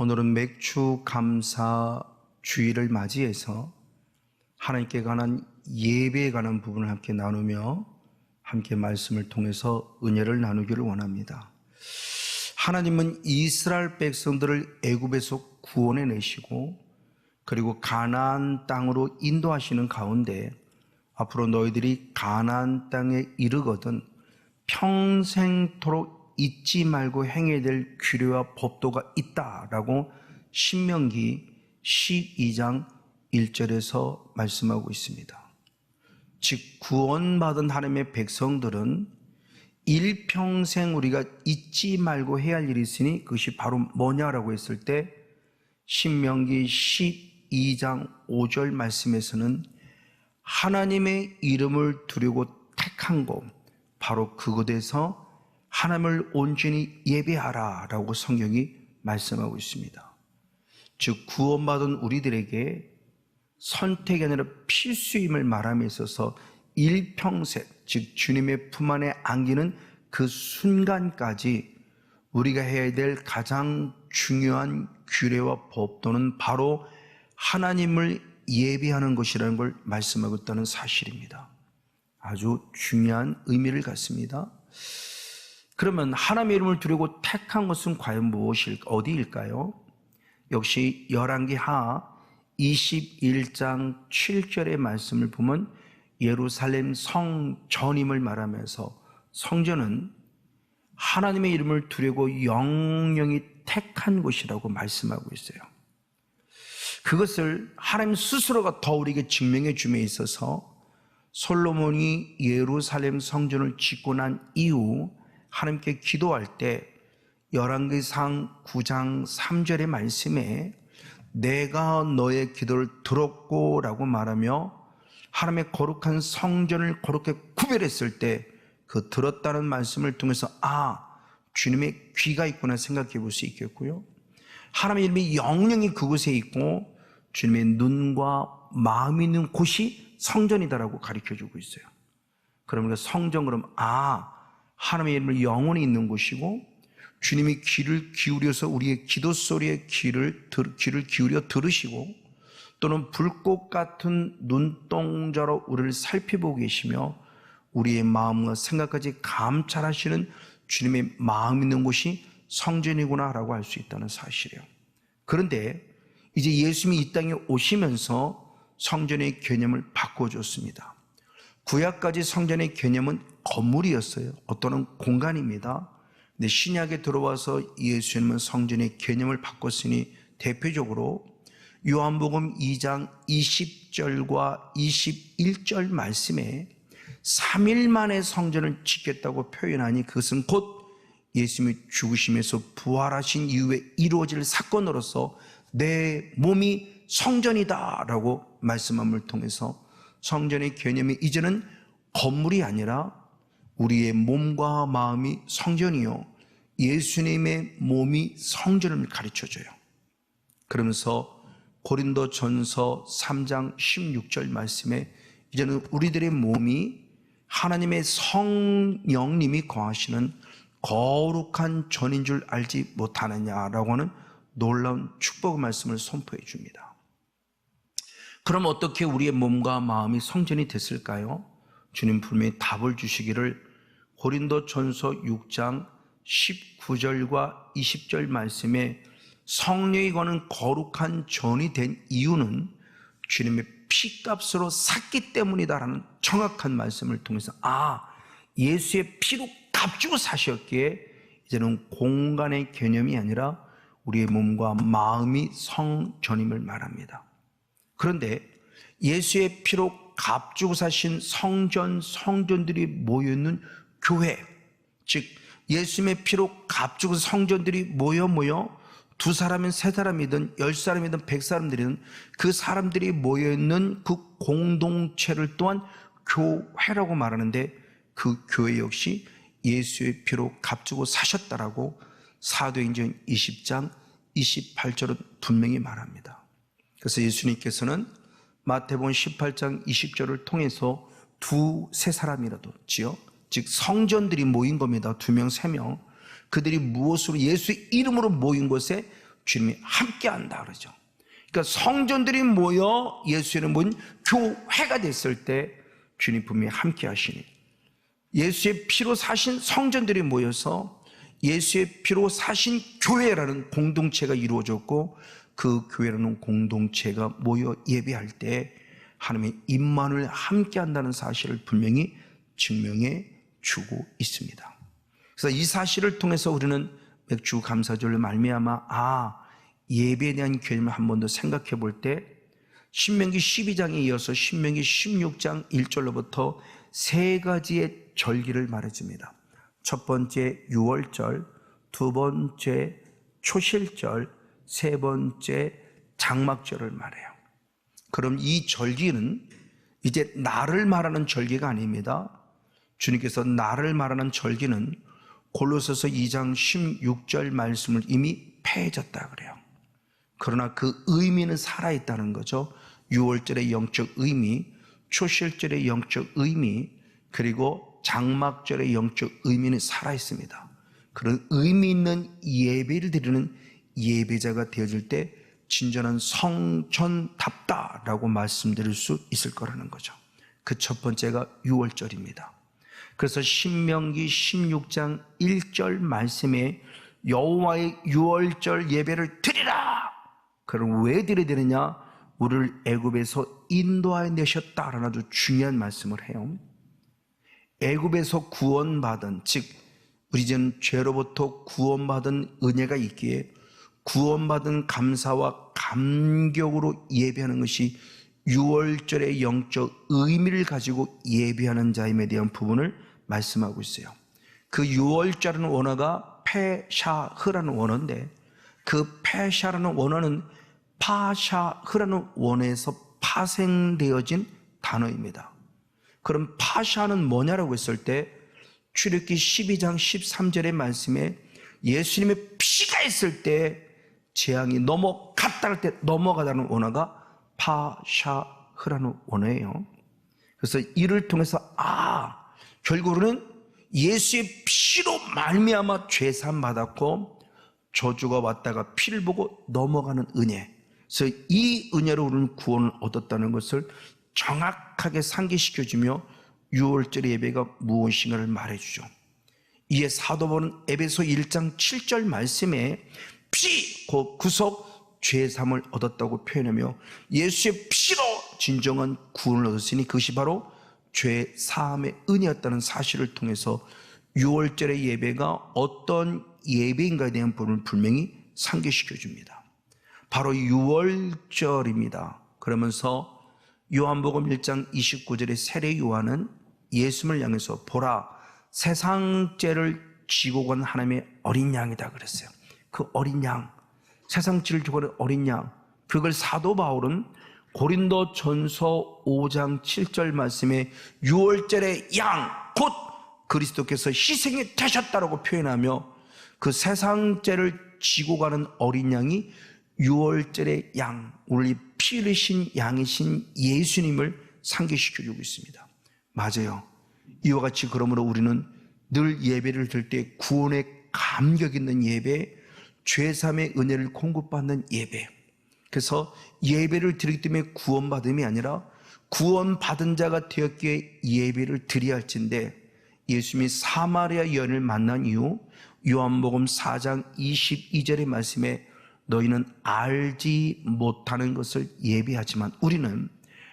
오늘은 맥주 감사 주일을 맞이해서 하나님께 관한 예배에 관한 부분을 함께 나누며 함께 말씀을 통해서 은혜를 나누기를 원합니다. 하나님은 이스라엘 백성들을 애굽에서 구원해 내시고 그리고 가나안 땅으로 인도하시는 가운데 앞으로 너희들이 가나안 땅에 이르거든 평생토록 잊지 말고 행해야 될 규례와 법도가 있다라고 신명기 12장 1절에서 말씀하고 있습니다. 즉 구원받은 하나님의 백성들은 일평생 우리가 잊지 말고 해야 할 일이 있으니 그것이 바로 뭐냐라고 했을 때 신명기 12장 5절 말씀에서는 하나님의 이름을 두려고 택한 곳 바로 그곳에서 하나님을 온전히 예배하라 라고 성경이 말씀하고 있습니다. 즉 구원받은 우리들에게 선택이 아니라 필수임을 말함에 있어서 일평생 즉 주님의 품 안에 안기는 그 순간까지 우리가 해야 될 가장 중요한 규례와 법도는 바로 하나님을 예배하는 것이라는 걸 말씀하고 있다는 사실입니다. 아주 중요한 의미를 갖습니다. 그러면 하나님의 이름을 두려고 택한 것은 과연 어디일까요? 역시 열왕기하 21장 7절의 말씀을 보면 예루살렘 성전임을 말하면서 성전은 하나님의 이름을 두려고 영영이 택한 곳이라고 말씀하고 있어요. 그것을 하나님 스스로가 더 우리에게 증명해 줌에 있어서 솔로몬이 예루살렘 성전을 짓고 난 이후 하나님께 기도할 때 열왕기상 9장 3절의 말씀에 내가 너의 기도를 들었고 라고 말하며 하나님의 거룩한 성전을 거룩하게 구별했을 때 그 들었다는 말씀을 통해서 주님의 귀가 있구나 생각해 볼 수 있겠고요. 하나님의 이름이 영영이 그곳에 있고 주님의 눈과 마음이 있는 곳이 성전이다라고 가르쳐주고 있어요. 그러면 성전 그럼 하나님의 이름을 영원히 있는 곳이고 주님이 귀를 기울여서 우리의 기도 소리에 귀를 기울여 들으시고 또는 불꽃 같은 눈동자로 우리를 살펴보고 계시며 우리의 마음과 생각까지 감찰하시는 주님의 마음 있는 곳이 성전이구나 라고 할 수 있다는 사실이에요. 그런데 이제 예수님이 이 땅에 오시면서 성전의 개념을 바꿔줬습니다. 구약까지 성전의 개념은 건물이었어요. 어떤 공간입니다. 근데 신약에 들어와서 예수님은 성전의 개념을 바꿨으니 대표적으로 요한복음 2장 20절과 21절 말씀에 3일 만에 성전을 짓겠다고 표현하니 그것은 곧 예수님이 죽으심에서 부활하신 이후에 이루어질 사건으로서 내 몸이 성전이다 라고 말씀함을 통해서 성전의 개념이 이제는 건물이 아니라 우리의 몸과 마음이 성전이요 예수님의 몸이 성전을 가르쳐줘요. 그러면서 고린도전서 3장 16절 말씀에 이제는 우리들의 몸이 하나님의 성령님이 거하시는 거룩한 전인 줄 알지 못하느냐라고 하는 놀라운 축복의 말씀을 선포해 줍니다. 그럼 어떻게 우리의 몸과 마음이 성전이 됐을까요? 주님 분명히 답을 주시기를 고린도전서 6장 19절과 20절 말씀에 성령이 거는 거룩한 전이 된 이유는 주님의 피값으로 샀기 때문이다라는 정확한 말씀을 통해서 예수의 피로 값주고 사셨기에 이제는 공간의 개념이 아니라 우리의 몸과 마음이 성전임을 말합니다. 그런데 예수의 피로 값주고 사신 성전들이 모여있는 교회, 즉 예수님의 피로 값주고 성전들이 모여 2사람이든 3사람이든 10사람이든 100사람들이든 그 사람들이 모여있는 그 공동체를 또한 교회라고 말하는데 그 교회 역시 예수의 피로 값주고 사셨다라고 사도행전 20장 28절은 분명히 말합니다. 그래서 예수님께서는 마태복음 18장 20절을 통해서 2-3사람이라도 즉 성전들이 모인 겁니다. 2명 3명 그들이 무엇으로 예수의 이름으로 모인 곳에 주님이 함께한다 그러죠. 그러니까 성전들이 모여 예수의 문 교회가 됐을 때 주님 분명히 함께하시니, 예수의 피로 사신 성전들이 모여서 예수의 피로 사신 교회라는 공동체가 이루어졌고, 그 교회라는 공동체가 모여 예배할 때 하나님의 임만을 함께한다는 사실을 분명히 증명해 주고 있습니다. 그래서 이 사실을 통해서 우리는 맥주 감사절로 말미암아 예배에 대한 개념을 한 번 더 생각해 볼 때, 신명기 12장에 이어서 신명기 16장 1절로부터 세 가지의 절기를 말해줍니다. 첫 번째 유월절, 두 번째 초실절, 세 번째 장막절을 말해요. 그럼 이 절기는 이제 나를 말하는 절기가 아닙니다. 주님께서 나를 말하는 절기는 골로새서 2장 16절 말씀을 이미 폐해졌다 그래요. 그러나 그 의미는 살아있다는 거죠. 유월절의 영적 의미, 초실절의 영적 의미, 그리고 장막절의 영적 의미는 살아있습니다. 그런 의미 있는 예배를 드리는 예배자가 되어질 때 진정한 성전답다라고 말씀드릴 수 있을 거라는 거죠. 그 첫 번째가 유월절입니다. 그래서 신명기 16장 1절 말씀에 여호와의 유월절 예배를 드리라. 그럼 왜 드려야 되느냐? 우리를 애굽에서 인도하여 내셨다라는 아주 중요한 말씀을 해요. 애굽에서 구원받은, 즉 우리 전 죄로부터 구원받은 은혜가 있기에 구원받은 감사와 감격으로 예배하는 것이 유월절의 영적 의미를 가지고 예배하는 자임에 대한 부분을 말씀하고 있어요. 그 유월절이라는 원어가 페샤흐라는 원어인데, 그 페샤라는 원어는 파샤흐라는 원어에서 파생되어진 단어입니다. 그럼 파샤는 뭐냐라고 했을 때, 출애굽기 12장 13절의 말씀에 예수님의 피가 있을 때 재앙이 넘어갔다 할 때 넘어가다는 원어가 파샤흐라는 원어예요. 그래서 이를 통해서 결국은 예수의 피로 말미암아 죄사함 받았고 저주가 왔다가 피를 보고 넘어가는 은혜, 그래서 이 은혜로 우리는 구원을 얻었다는 것을 정확하게 상기시켜주며 유월절의 예배가 무엇인가를 말해주죠. 이에 사도 바울은 에베소 1장 7절 말씀에 피, 곧 구속, 죄사함을 얻었다고 표현하며 예수의 피로 진정한 구원을 얻었으니 그것이 바로 죄사함의 은혜였다는 사실을 통해서 유월절의 예배가 어떤 예배인가에 대한 부분을 분명히 상기시켜줍니다. 바로 유월절입니다. 그러면서 요한복음 1장 29절의 세례 요한은 예수님을 향해서 보라, 세상 죄를 지고 간 하나님의 어린 양이다 그랬어요. 그 어린 양, 세상 죄를 지고 간 어린 양, 그걸 사도 바울은 고린도전서 5장 7절 말씀에 유월절의 양, 곧 그리스도께서 희생이 되셨다라고 표현하며 그 세상 죄를 지고 가는 어린 양이 유월절의 양, 우리 피 흘리신 양이신 예수님을 상기시켜주고 있습니다. 맞아요. 이와 같이 그러므로 우리는 늘 예배를 드릴 때 구원의 감격 있는 예배, 죄사함의 은혜를 공급받는 예배, 그래서 예배를 드리기 때문에 구원받음이 아니라 구원받은 자가 되었기에 예배를 드려야 할진데, 예수님이 사마리아 여인을 만난 이후 요한복음 4장 22절의 말씀에 너희는 알지 못하는 것을 예배하지만 우리는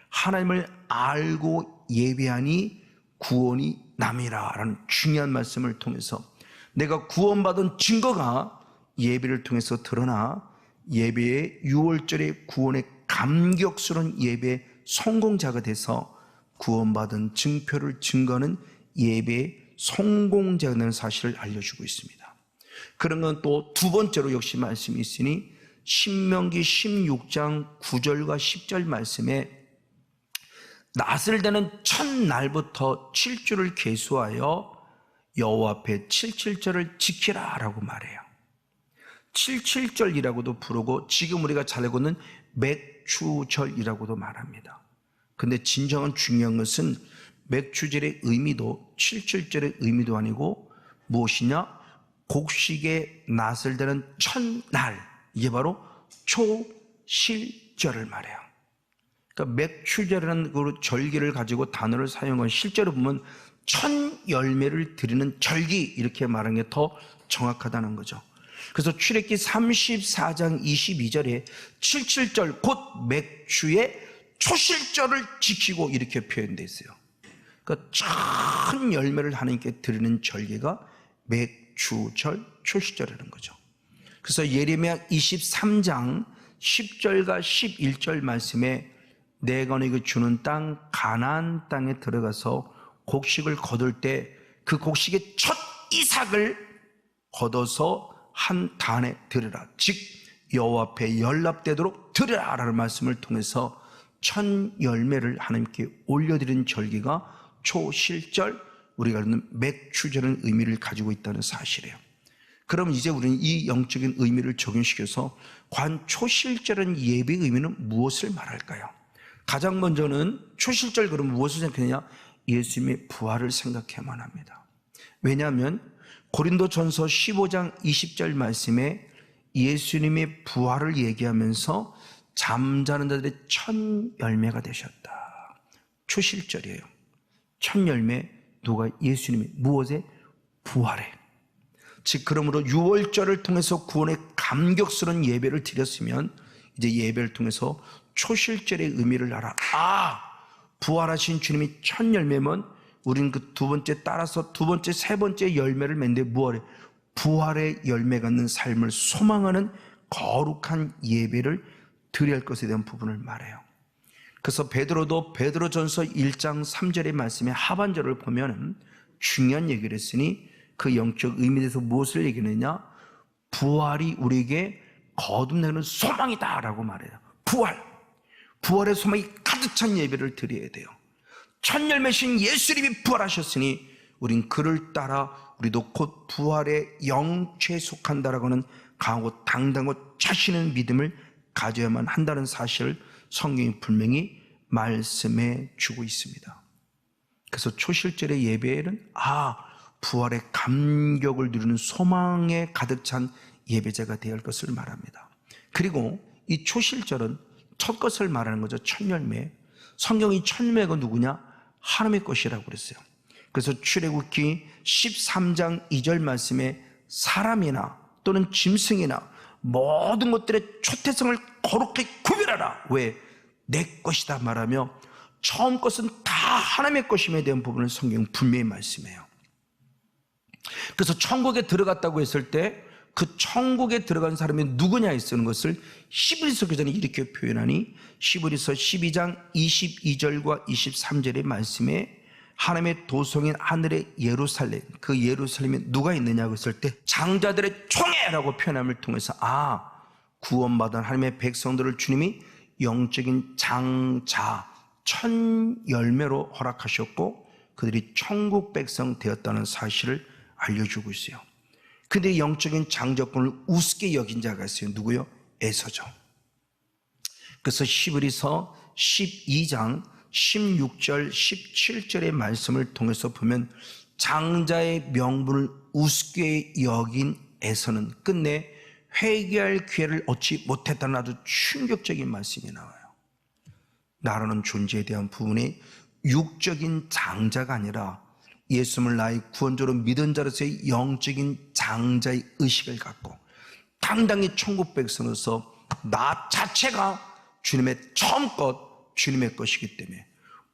하나님을 알고 예배하니 구원이 남이라 라는 중요한 말씀을 통해서 내가 구원받은 증거가 예배를 통해서 드러나 예배의 유월절의 구원의 감격스러운 예배의 성공자가 돼서 구원받은 증표를 증거하는 예배의 성공자가 되는 사실을 알려주고 있습니다. 그런 건 또 두 번째로 역시 말씀이 있으니 신명기 16장 9절과 10절 말씀에 낫을 되는 첫날부터 7주를 계수하여 여호와 앞에 77절을 지키라 라고 말해요. 77절이라고도 부르고 지금 우리가 잘 알고 있는 맥추절이라고도 말합니다. 근데 진정한 중요한 것은 맥추절의 의미도 77절의 의미도 아니고 무엇이냐? 곡식의 낫을 되는 첫날, 이게 바로 초실절을 말해요. 그러니까 맥추절이라는 그 절기를 가지고 단어를 사용한, 실제로 보면 천 열매를 드리는 절기 이렇게 말하는 게 더 정확하다는 거죠. 그래서 출애굽기 34장 22절에 칠칠절 곧 맥추의 초실절을 지키고 이렇게 표현되어 있어요. 그러니까 천 열매를 하나님께 드리는 절기가 맥추절 초실절이라는 거죠. 그래서 예레미야 23장 10절과 11절 말씀에 내가 너에게 주는 땅 가나안 땅에 들어가서 곡식을 거둘 때 그 곡식의 첫 이삭을 걷어서 한 단에 드리라, 즉 여호와 앞에 연납되도록 드리라 라는 말씀을 통해서 천 열매를 하나님께 올려드리는 절기가 초실절, 우리가 아는 맥추절의 의미를 가지고 있다는 사실이에요. 그럼 이제 우리는 이 영적인 의미를 적용시켜서 과연 초실절은 예배의 의미는 무엇을 말할까요? 가장 먼저는 초실절, 그럼 무엇을 생각하느냐? 예수님의 부활을 생각해야만 합니다. 왜냐하면 고린도전서 15장 20절 말씀에 예수님의 부활을 얘기하면서 잠자는 자들의 첫 열매가 되셨다. 초실절이에요. 첫 열매, 누가? 예수님이. 무엇에? 부활에. 즉 그러므로 유월절을 통해서 구원의 감격스러운 예배를 드렸으면 이제 예배를 통해서 초실절의 의미를 알아. 부활하신 주님이 첫 열매면 우리는 그 두 번째 따라서 두 번째, 세 번째 열매를 맺는데 무엇에? 부활의 열매 갖는 삶을 소망하는 거룩한 예배를 드려야 할 것에 대한 부분을 말해요. 그래서 베드로도 베드로전서 1장 3절의 말씀의 하반절을 보면 중요한 얘기를 했으니 그 영적 의미에 대해서 무엇을 얘기하느냐? 부활이 우리에게 거듭나는 소망이다 라고 말해요. 부활의 소망이 가득 찬 예배를 드려야 돼요. 첫 열매신 예수님이 부활하셨으니 우린 그를 따라 우리도 곧 부활의 영체에 속한다라고 하는 강하고 당당하고 자신 있는 믿음을 가져야만 한다는 사실을 성경이 분명히 말씀해 주고 있습니다. 그래서 초실절의 예배에는 부활의 감격을 누리는 소망에 가득 찬 예배자가 되어야 할 것을 말합니다. 그리고 이 초실절은 첫 것을 말하는 거죠. 첫 열매. 성경이 첫 열매가 누구냐? 하나님의 것이라고 그랬어요. 그래서 출애굽기 13장 2절 말씀에 사람이나 또는 짐승이나 모든 것들의 초태성을 거룩하게 구별하라. 왜? 내 것이다 말하며 처음 것은 다 하나님의 것임에 대한 부분을 성경은 분명히 말씀해요. 그래서 천국에 들어갔다고 했을 때 그 천국에 들어간 사람이 누구냐 쓰는 것을 히브리서 교사는 이렇게 표현하니 히브리서 12장 22절과 23절의 말씀에 하나님의 도성인 하늘의 예루살렘, 그 예루살렘에 누가 있느냐고 했을 때 장자들의 총회라고 표현함을 통해서 구원받은 하나님의 백성들을 주님이 영적인 장자, 첫 열매로 허락하셨고 그들이 천국 백성 되었다는 사실을 알려주고 있어요. 근데 영적인 장자권을 우습게 여긴 자가 있어요. 누구요? 에서죠. 그래서 히브리서 12장 16절 17절의 말씀을 통해서 보면 장자의 명분을 우습게 여긴 에서는 끝내 회개할 기회를 얻지 못했다는 아주 충격적인 말씀이 나와요. 나라는 존재에 대한 부분이 육적인 장자가 아니라 예수님을 나의 구원자로 믿은 자로서의 영적인 장자의 의식을 갖고 당당히 천국 백성으로서 나 자체가 주님의 처음 것, 주님의 것이기 때문에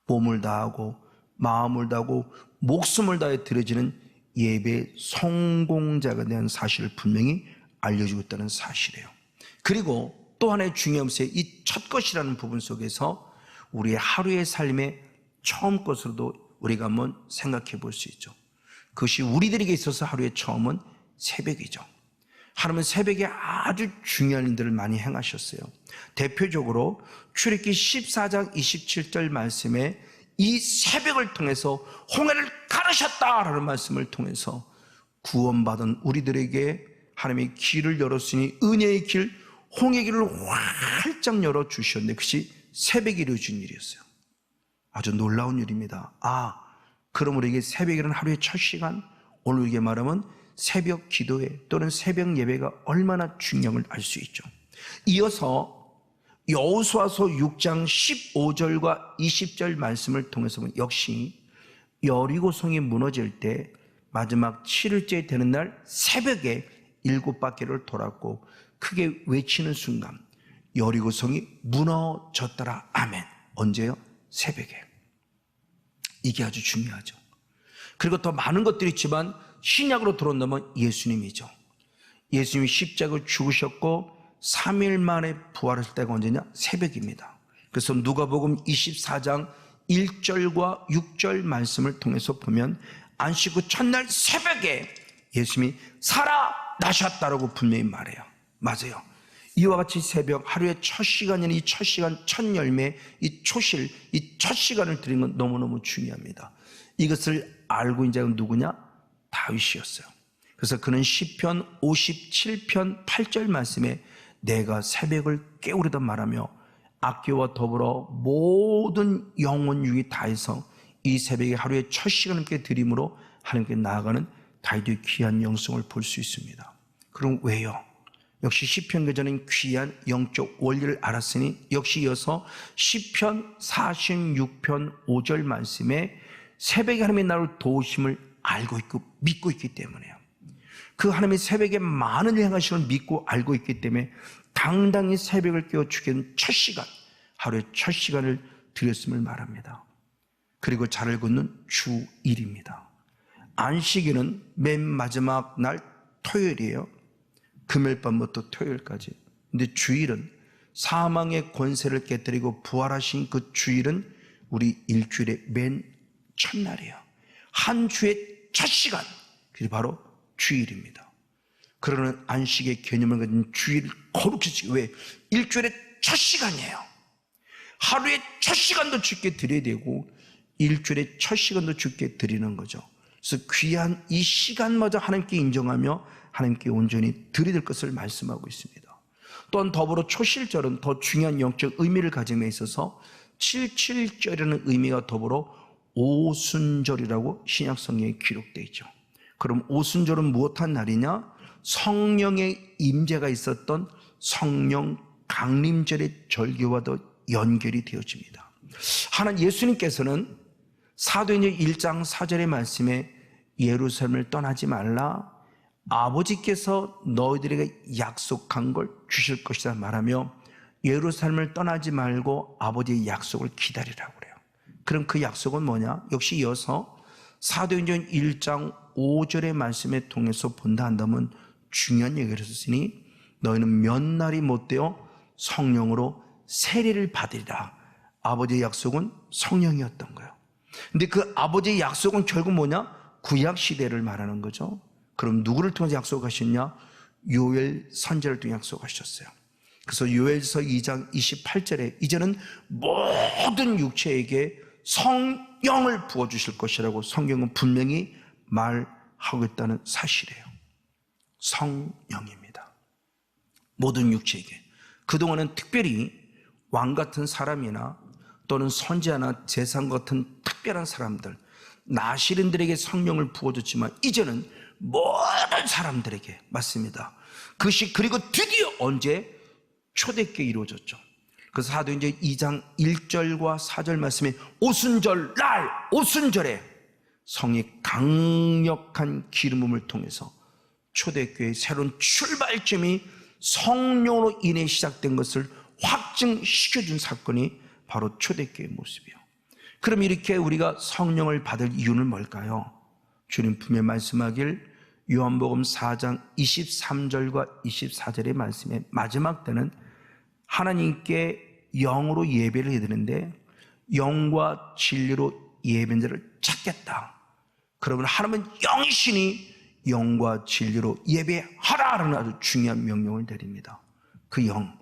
몸을 다하고 마음을 다하고 목숨을 다해 드려지는 예배 성공자가 대한 사실을 분명히 알려주고 있다는 사실이에요. 그리고 또 하나의 중요한 것이 이 첫 것이라는 부분 속에서 우리의 하루의 삶의 처음 것으로도 우리가 한번 생각해 볼 수 있죠. 그것이 우리들에게 있어서 하루의 처음은 새벽이죠. 하나님은 새벽에 아주 중요한 일들을 많이 행하셨어요. 대표적으로 출애굽기 14장 27절 말씀에 이 새벽을 통해서 홍해를 가르셨다라는 말씀을 통해서 구원받은 우리들에게 하나님의 길을 열었으니 은혜의 길, 홍해의 길을 활짝 열어주셨는데 그것이 새벽에 이루어진 일이었어요. 아주 놀라운 일입니다. 그럼 우리에게 새벽이라는 하루의 첫 시간, 오늘 우리에게 말하면 새벽 기도회 또는 새벽 예배가 얼마나 중요한 걸 알 수 있죠. 이어서 여호수아서 6장 15절과 20절 말씀을 통해서 보면 역시 여리고성이 무너질 때 마지막 7일째 되는 날 새벽에 7바퀴를 돌았고 크게 외치는 순간 여리고성이 무너졌더라. 아멘. 언제요? 새벽에. 이게 아주 중요하죠. 그리고 더 많은 것들이 있지만 신약으로 들어온다면 예수님이죠. 예수님이 십자가로 죽으셨고 3일 만에 부활했을 때가 언제냐? 새벽입니다. 그래서 누가복음 24장 1절과 6절 말씀을 통해서 보면 안식 후 첫날 새벽에 예수님이 살아나셨다라고 분명히 말해요. 맞아요. 이와 같이 새벽 하루의 첫 시간이나 이 첫 시간, 첫 열매, 이 초실, 이 첫 시간을 드리는 건 너무너무 중요합니다. 이것을 알고 있는 자가 누구냐? 다윗이었어요. 그래서 그는 시편 57편 8절 말씀에 내가 새벽을 깨우려다 말하며 악기와 더불어 모든 영혼 중이 다해서 이 새벽에 하루의 첫 시간을 함께 드림으로 하나님께 나아가는 다윗의 귀한 영성을 볼 수 있습니다. 그럼 왜요? 역시 시편 기자는 귀한 영적 원리를 알았으니 역시 이어서 시편 46편 5절 말씀에 새벽에 하나님의 나를 도우심을 알고 있고 믿고 있기 때문에요. 그 하나님의 새벽에 많은 일 행하시는 걸 믿고 알고 있기 때문에 당당히 새벽을 깨워 주기는 첫 시간, 하루의 첫 시간을 드렸음을 말합니다. 그리고 잘을 걷는 주일입니다. 안식일은 맨 마지막 날 토요일이에요. 금요일 밤부터 토요일까지. 근데 주일은 사망의 권세를 깨뜨리고 부활하신 그 주일은 우리 일주일의 맨 첫날이에요. 한 주의 첫 시간, 그게 바로 주일입니다. 그러는 안식의 개념을 가진 주일을 거룩히 지키고, 왜? 일주일의 첫 시간이에요. 하루의 첫 시간도 주께 드려야 되고 일주일의 첫 시간도 주께 드리는 거죠. 그래서 귀한 이 시간마저 하나님께 인정하며 하나님께 온전히 드려야 될 것을 말씀하고 있습니다. 또한 더불어 초실절은 더 중요한 영적 의미를 가짐에 있어서 77절이라는 의미와 더불어 오순절이라고 신약 성경에 기록되어 있죠. 그럼 오순절은 무엇한 날이냐? 성령의 임재가 있었던 성령 강림절의 절기와도 연결이 되어집니다. 하나님 예수님께서는 사도행전 1장 4절의 말씀에 예루살렘을 떠나지 말라, 아버지께서 너희들에게 약속한 걸 주실 것이다 말하며 예루살렘을 떠나지 말고 아버지의 약속을 기다리라고 그래요. 그럼 그 약속은 뭐냐? 역시 이어서 사도행전 1장 5절의 말씀에 통해서 본다 한다면 중요한 얘기를 했으니 너희는 몇 날이 못되어 성령으로 세례를 받으리라. 아버지의 약속은 성령이었던 거예요. 근데 그 아버지의 약속은 결국 뭐냐? 구약 시대를 말하는 거죠. 그럼 누구를 통해서 약속하셨냐? 요엘 선지자를 통해 약속하셨어요. 그래서 요엘서 2장 28절에 이제는 모든 육체에게 성령을 부어주실 것이라고 성경은 분명히 말하고 있다는 사실이에요. 성령입니다. 모든 육체에게. 그동안은 특별히 왕 같은 사람이나 또는 선지자나 제사장 같은 특별한 사람들, 나시린들에게 성령을 부어줬지만 이제는 모든 사람들에게, 맞습니다. 그것이 그리고 드디어 언제? 초대교회 이루어졌죠. 그래서 사도행전 2장 1절과 4절 말씀에 오순절 날, 오순절에 성의 강력한 기름음을 통해서 초대교회의 새로운 출발점이 성령으로 인해 시작된 것을 확증시켜준 사건이 바로 초대교회의 모습이에요. 그럼 이렇게 우리가 성령을 받을 이유는 뭘까요? 주님 분명히 말씀하길 요한복음 4장 23절과 24절의 말씀에 마지막 때는 하나님께 영으로 예배를 해야 되는데 영과 진리로 예배한 자를 찾겠다. 그러면 하나님은 영이시니 영과 진리로 예배하라라는 아주 중요한 명령을 내립니다. 그 영,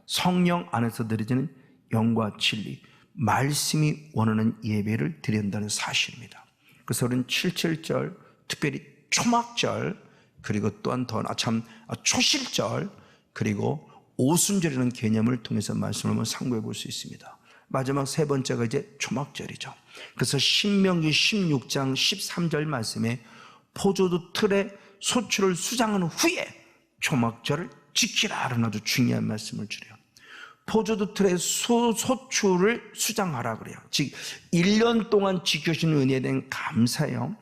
성령 안에서 드려지는 영과 진리, 말씀이 원하는 예배를 드려야 한다는 사실입니다. 그래서 우리는 77절, 특별히 초막절, 그리고 또한 더 초실절, 그리고 오순절이라는 개념을 통해서 말씀을 한번 상고해 볼 수 있습니다. 마지막 세 번째가 이제 초막절이죠. 그래서 신명기 16장 13절 말씀에 포도주 틀에 소출을 수장한 후에 초막절을 지키라라는 아주 중요한 말씀을 주래요. 포도주 틀의 소출을 수장하라 그래요. 즉 1년 동안 지켜주신 은혜에 대한 감사예요.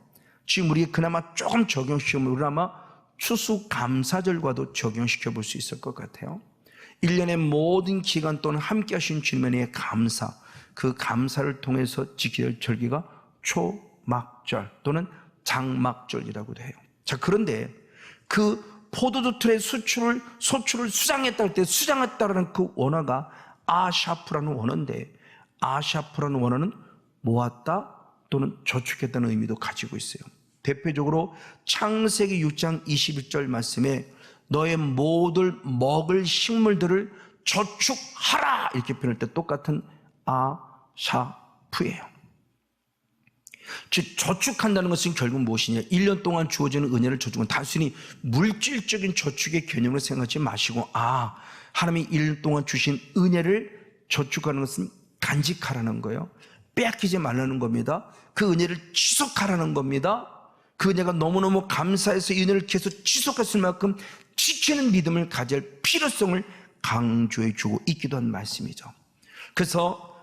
지금 우리 그나마 조금 적용시키면 그나마 추수감사절과도 적용시켜 볼 수 있을 것 같아요. 1년의 모든 기간 동안 함께 하신 주님의 감사, 그 감사를 통해서 지킬 절기가 초막절 또는 장막절이라고도 해요. 자, 그런데 그 포도주 틀의 소출을 수장했다 할 때 수장했다라는 그 원어가 아샤프라는 원어인데, 아샤프라는 원어는 모았다 또는 저축했다는 의미도 가지고 있어요. 대표적으로 창세기 6장 21절 말씀에 너의 모든 먹을 식물들을 저축하라 이렇게 표현할 때 똑같은 아샤프예요. 즉 저축한다는 것은 결국 무엇이냐, 1년 동안 주어지는 은혜를 저축은 단순히 물질적인 저축의 개념으로 생각하지 마시고, 하나님이 1년 동안 주신 은혜를 저축하는 것은 간직하라는 거예요. 빼앗기지 말라는 겁니다. 그 은혜를 지속하라는 겁니다. 그 은혜가 너무너무 감사해서 이 은혜를 계속 지속했을 만큼 지키는 믿음을 가질 필요성을 강조해 주고 있기도 한 말씀이죠. 그래서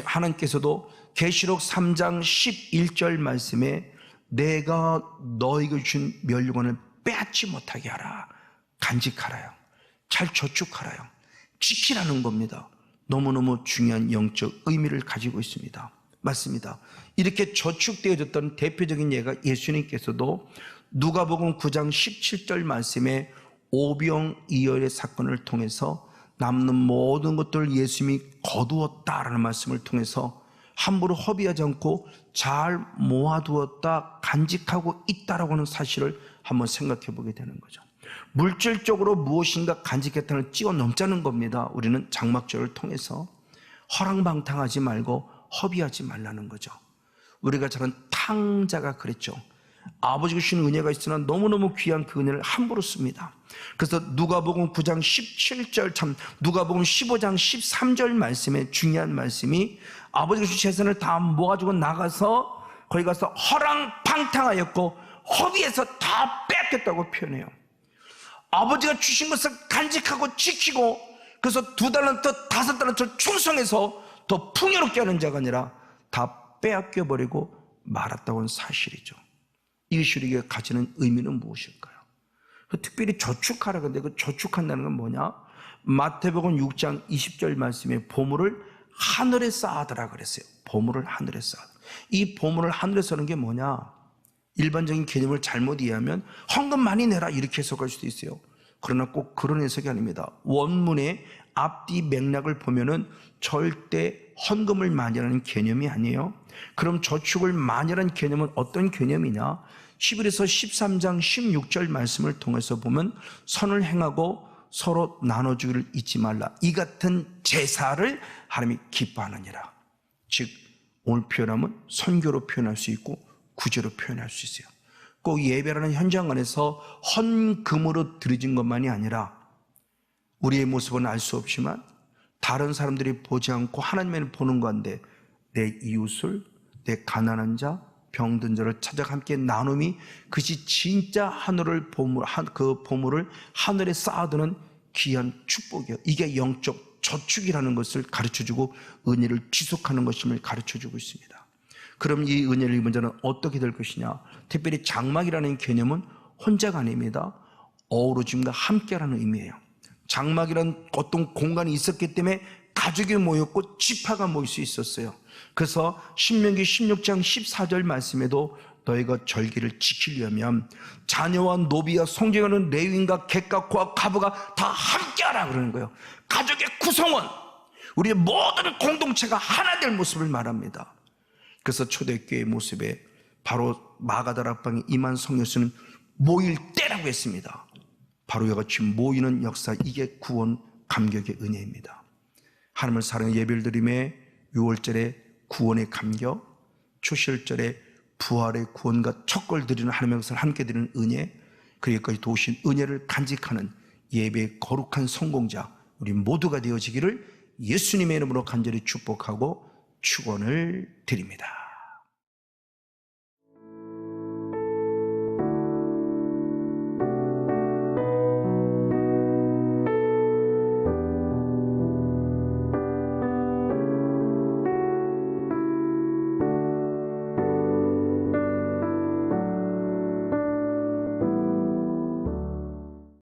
하나님께서도 계시록 3장 11절 말씀에 내가 너에게 준 멸류관을 빼앗지 못하게 하라, 간직하라요, 잘 저축하라요, 지키라는 겁니다. 너무너무 중요한 영적 의미를 가지고 있습니다. 맞습니다. 이렇게 저축되어졌던 대표적인 예가 예수님께서도 누가복음 9장 17절 말씀에 오병이어의 사건을 통해서 남는 모든 것들을 예수님이 거두었다라는 말씀을 통해서 함부로 허비하지 않고 잘 모아두었다, 간직하고 있다라고 하는 사실을 한번 생각해 보게 되는 거죠. 물질적으로 무엇인가 간직했다는 찍어 넘자는 겁니다. 우리는 장막절을 통해서 허랑방탕하지 말고 허비하지 말라는 거죠. 우리가 저런 탕자가 그랬죠. 아버지가 주신 은혜가 있으나 너무너무 귀한 그 은혜를 함부로 씁니다. 그래서 누가복음 9장 17절, 누가복음 15장 13절 말씀에 중요한 말씀이 아버지가 주신 재산을 다 모아주고 나가서 거기 가서 허랑방탕하였고 허비해서 다 뺏겼다고 표현해요. 아버지가 주신 것을 간직하고 지키고 그래서 2달란트, 5달란트를 충성해서 더 풍요롭게 하는 자가 아니라 다 빼앗겨버리고 말았다고 하는 사실이죠. 이것이 우리가 가지는 의미는 무엇일까요? 특별히 저축하라. 근데 그 저축한다는 건 뭐냐? 마태복음 6장 20절 말씀에 보물을 하늘에 쌓아두라 그랬어요. 보물을 하늘에 쌓아두라. 이 보물을 하늘에 쌓는 게 뭐냐? 일반적인 개념을 잘못 이해하면 헌금 많이 내라 이렇게 해석할 수도 있어요. 그러나 꼭 그런 해석이 아닙니다. 원문의 앞뒤 맥락을 보면은 절대 헌금을 많이 하는 개념이 아니에요. 그럼 저축을 많이 하는 개념은 어떤 개념이냐? 히브리서 13장 16절 말씀을 통해서 보면 선을 행하고 서로 나눠주기를 잊지 말라. 이 같은 제사를 하나님이 기뻐하느니라. 즉 오늘 표현하면 선교로 표현할 수 있고 구제로 표현할 수 있어요. 꼭 예배라는 현장 안에서 헌금으로 드려진 것만이 아니라 우리의 모습은 알 수 없지만 다른 사람들이 보지 않고 하나님을 보는 건데 내 이웃을, 내 가난한 자, 병든 자를 찾아 함께 나눔이 그것이 진짜 하늘을 그 보물을 하늘에 쌓아두는 귀한 축복이에요. 이게 영적 저축이라는 것을 가르쳐주고 은혜를 지속하는 것임을 가르쳐주고 있습니다. 그럼 이 은혜를 입은 자는 어떻게 될 것이냐? 특별히 장막이라는 개념은 혼자가 아닙니다. 어우러짐과 함께라는 의미예요. 장막이라는 어떤 공간이 있었기 때문에 가족이 모였고 지파가 모일 수 있었어요. 그래서 신명기 16장 14절 말씀에도 너희가 절기를 지키려면 자녀와 노비와 성전하는 레위인과 객과 고와 가부가 다 함께하라 그러는 거예요. 가족의 구성원, 우리의 모든 공동체가 하나 될 모습을 말합니다. 그래서 초대교회의 모습에 바로 마가다락방에 임한 성령수는 모일 때라고 했습니다. 바로 이와 같이 모이는 역사, 이게 구원 감격의 은혜입니다. 하나님을 사랑해 예배를 드림에 6월절에 구원의 감격, 초실절에 부활의 구원과 척걸 드리는 하나님의 것을 함께 드리는 은혜, 그리까지 도우신 은혜를 간직하는 예배의 거룩한 성공자 우리 모두가 되어지기를 예수님의 이름으로 간절히 축복하고 축원을 드립니다.